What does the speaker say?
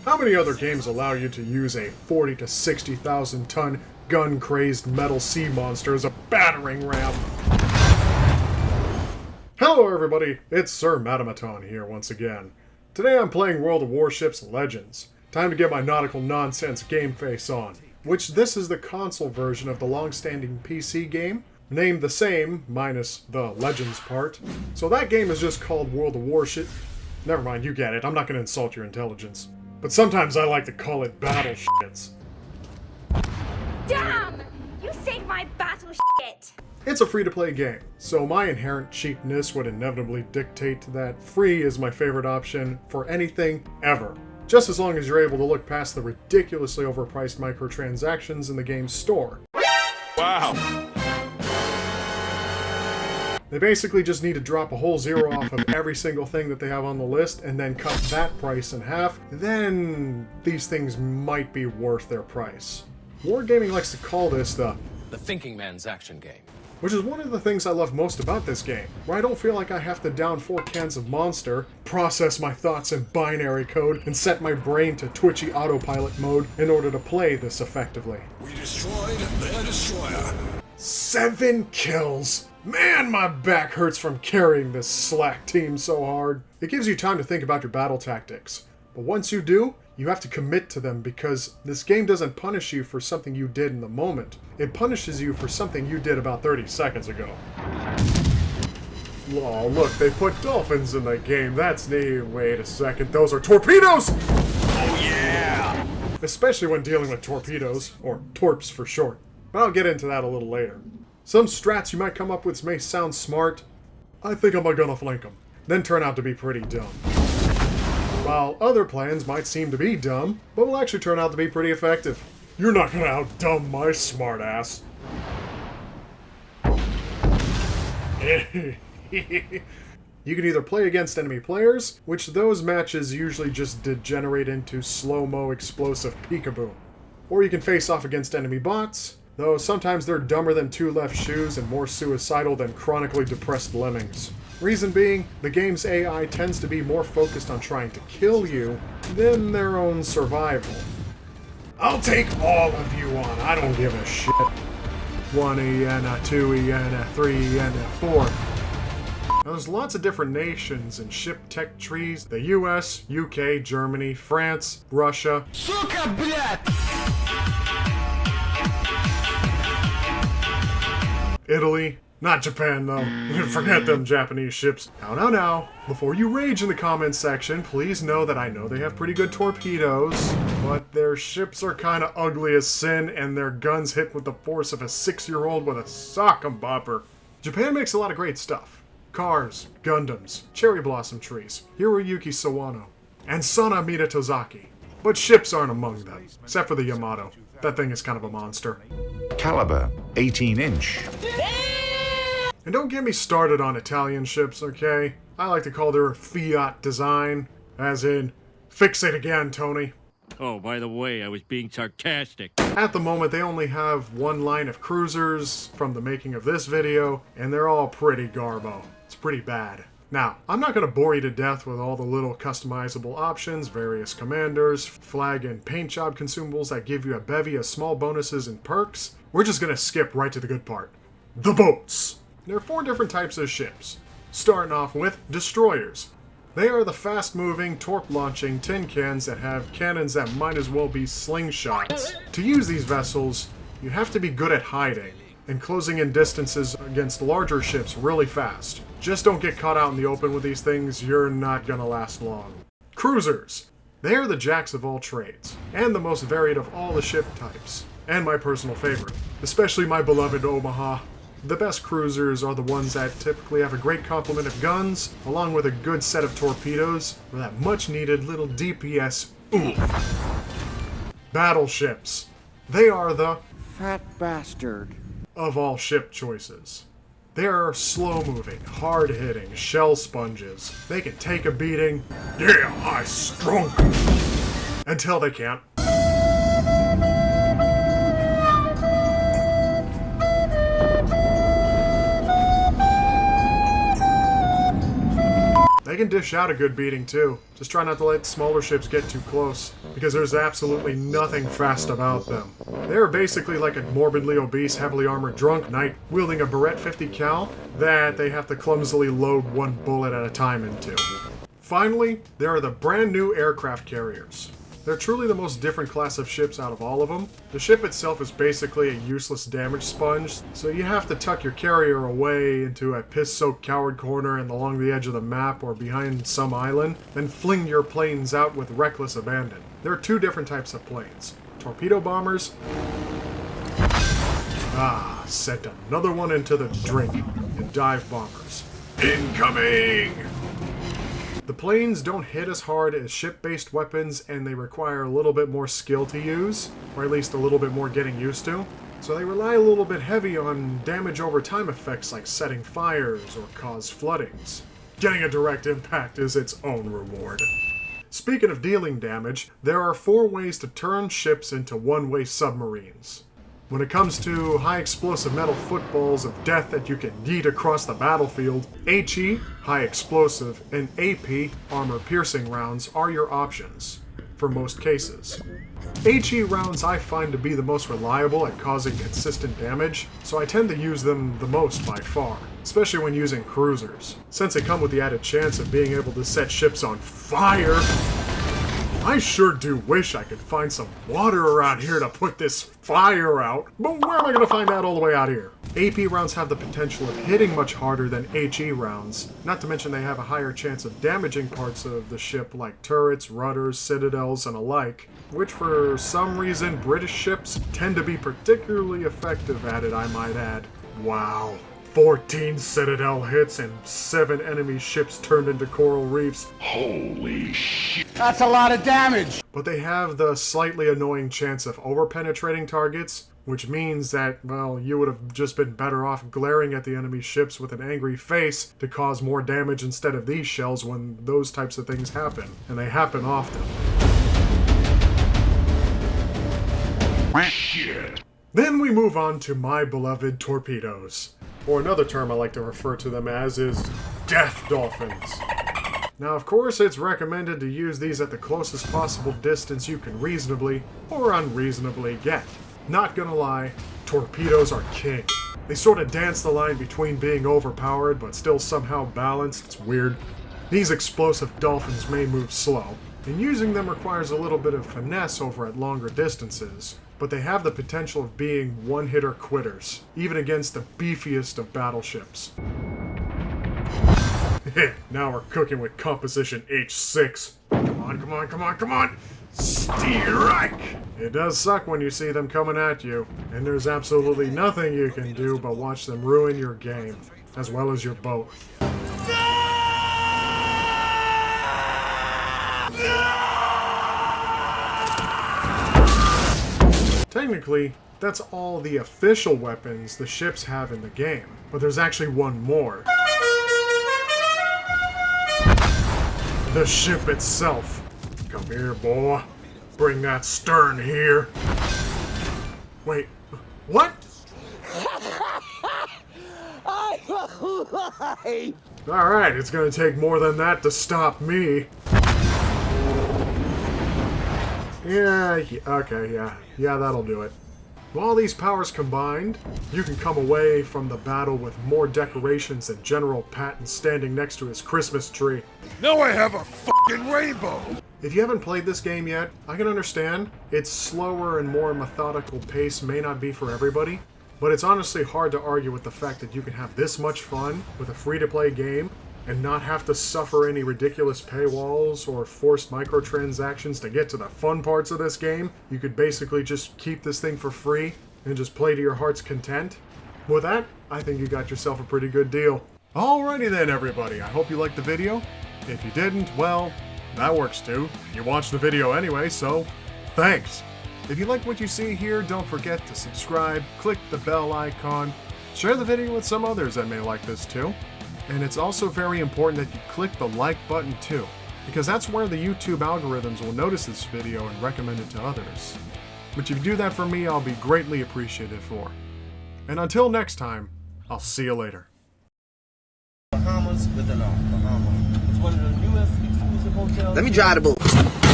How many other games allow you to use a 40 to 60,000 ton gun-crazed metal sea monster as a battering ram? Hello everybody, it's Sir Madamaton here once again. Today I'm playing World of Warships Legends. Time to get my nautical nonsense game face on, which this is the console version of the long-standing PC game, named the same, minus the Legends part. So that game is just called World of Warships. Never mind, you get it, I'm not going to insult your intelligence. But sometimes I like to call it battleships. Damn! You saved my battle shit! It's a free-to-play game, so my inherent cheapness would inevitably dictate that free is my favorite option for anything, ever. Just as long as you're able to look past the ridiculously overpriced microtransactions in the game's store. Wow! They basically just need to drop a whole zero off of every single thing that they have on the list and then cut that price in half, then these things might be worth their price. Wargaming likes to call this the thinking man's action game. Which is one of the things I love most about this game, where I don't feel like I have to down 4 cans of Monster, process my thoughts in binary code, and set my brain to twitchy autopilot mode in order to play this effectively. We destroyed their destroyer. 7 kills! Man, my back hurts from carrying this slack team so hard. It gives you time to think about your battle tactics, but once you do, you have to commit to them because this game doesn't punish you for something you did in the moment. It punishes you for something you did about 30 seconds ago. Oh, look, they put dolphins in the game. That's neat. Wait a second, those are torpedoes! Oh yeah! Especially when dealing with torpedoes, or torps for short. But I'll get into that a little later. Some strats you might come up with may sound smart. I think I'm gonna flank them. Then turn out to be pretty dumb. While other plans might seem to be dumb, but will actually turn out to be pretty effective. You're not gonna out-dumb my smartass. You can either play against enemy players, which those matches usually just degenerate into slow-mo explosive peekaboo. Or you can face off against enemy bots, though sometimes they're dumber than 2 left shoes and more suicidal than chronically depressed lemmings. Reason being, the game's AI tends to be more focused on trying to kill you than their own survival. I'll take all of you on, I don't give a shit. 1E and a 2E and a 3E and a 4. Now there's lots of different nations and ship tech trees. The US, UK, Germany, France, Russia. Сука, блядь! Italy. Not Japan, though. Forget them Japanese ships. Now. Before you rage in the comments section, please know that I know they have pretty good torpedoes, but their ships are kinda ugly as sin, and their guns hit with the force of a 6-year-old with a sock and bopper. Japan makes a lot of great stuff. Cars, Gundams, cherry blossom trees, Hiroyuki Sawano, and Sana Tozaki. But ships aren't among them, except for the Yamato. That thing is kind of a monster. Caliber, 18-inch. And don't get me started on Italian ships, okay? I like to call their Fiat design, as in, fix it again, Tony. Oh, by the way, I was being sarcastic. At the moment, they only have 1 line of cruisers from the making of this video, and they're all pretty garbo. It's pretty bad. Now, I'm not going to bore you to death with all the little customizable options, various commanders, flag and paint job consumables that give you a bevy of small bonuses and perks. We're just going to skip right to the good part. The boats! There are 4 different types of ships, starting off with destroyers. They are the fast-moving, torp-launching tin cans that have cannons that might as well be slingshots. To use these vessels, you have to be good at hiding and closing in distances against larger ships really fast. Just don't get caught out in the open with these things, you're not gonna last long. Cruisers. They are the jacks of all trades, and the most varied of all the ship types, and my personal favorite, especially my beloved Omaha. The best cruisers are the ones that typically have a great complement of guns, along with a good set of torpedoes, for that much-needed little DPS oomph. Battleships. They are the fat bastard of all ship choices. They are slow-moving, hard-hitting shell sponges. They can take a beating, yeah, I strunk, until they can't. They They can dish out a good beating too. Just try not to let smaller ships get too close, because there's absolutely nothing fast about them. They're basically like a morbidly obese, heavily armored drunk knight wielding a Beretta 50 cal that they have to clumsily load one bullet at a time into. Finally, there are the brand new aircraft carriers. They're truly the most different class of ships out of all of them. The ship itself is basically a useless damage sponge, so you have to tuck your carrier away into a piss-soaked coward corner and along the edge of the map or behind some island, then fling your planes out with reckless abandon. There are two different types of planes. Torpedo bombers. Sent another one into the drink. And dive bombers. Incoming! The planes don't hit as hard as ship-based weapons, and they require a little bit more skill to use, or at least a little bit more getting used to. So they rely a little bit heavy on damage over time effects like setting fires or cause floodings. Getting a direct impact is its own reward. Speaking of dealing damage, there are 4 ways to turn ships into one-way submarines. When it comes to high explosive metal footballs of death that you can yeet across the battlefield, HE, high explosive, and AP, armor piercing rounds are your options, for most cases. HE rounds I find to be the most reliable at causing consistent damage, so I tend to use them the most by far, especially when using cruisers. Since they come with the added chance of being able to set ships on fire, I sure do wish I could find some water around here to put this fire out, but where am I going to find that all the way out here? AP rounds have the potential of hitting much harder than HE rounds, not to mention they have a higher chance of damaging parts of the ship like turrets, rudders, citadels, and alike, which for some reason British ships tend to be particularly effective at it, I might add. Wow. 14 citadel hits and 7 enemy ships turned into coral reefs. Holy shit. That's a lot of damage! But they have the slightly annoying chance of over-penetrating targets, which means that, well, you would have just been better off glaring at the enemy ships with an angry face to cause more damage instead of these shells when those types of things happen. And they happen often. Shit. Then we move on to my beloved torpedoes. Or another term I like to refer to them as is death dolphins. Now, of course, it's recommended to use these at the closest possible distance you can reasonably or unreasonably get. Not gonna lie, torpedoes are king. They sort of dance the line between being overpowered but still somehow balanced. It's weird. These explosive dolphins may move slow, and using them requires a little bit of finesse over at longer distances, but they have the potential of being one-hitter quitters, even against the beefiest of battleships. Now we're cooking with composition H6. Come on, come on, come on, come on! Strike! It does suck when you see them coming at you, and there's absolutely nothing you can do but watch them ruin your game, as well as your boat. Technically, that's all the official weapons the ships have in the game, but there's actually one more. The ship itself. Come here, boy. Bring that stern here. Wait, what? Alright, it's gonna take more than that to stop me. Yeah, okay, yeah, that'll do it. With all these powers combined, you can come away from the battle with more decorations than General Patton standing next to his Christmas tree. Now I have a fucking rainbow! If you haven't played this game yet, I can understand. Its slower and more methodical pace may not be for everybody, but it's honestly hard to argue with the fact that you can have this much fun with a free-to-play game and not have to suffer any ridiculous paywalls or forced microtransactions to get to the fun parts of this game. You could basically just keep this thing for free and just play to your heart's content. With that, I think you got yourself a pretty good deal. Alrighty then, everybody. I hope you liked the video. If you didn't, well, that works too. You watched the video anyway, so thanks. If you like what you see here, don't forget to subscribe, click the bell icon, share the video with some others that may like this too. And it's also very important that you click the like button too, because that's where the YouTube algorithms will notice this video and recommend it to others. But if you do that for me, I'll be greatly appreciated for. And until next time, I'll see you later. Bahamas with an R. Bahamas. Let me drive the boat.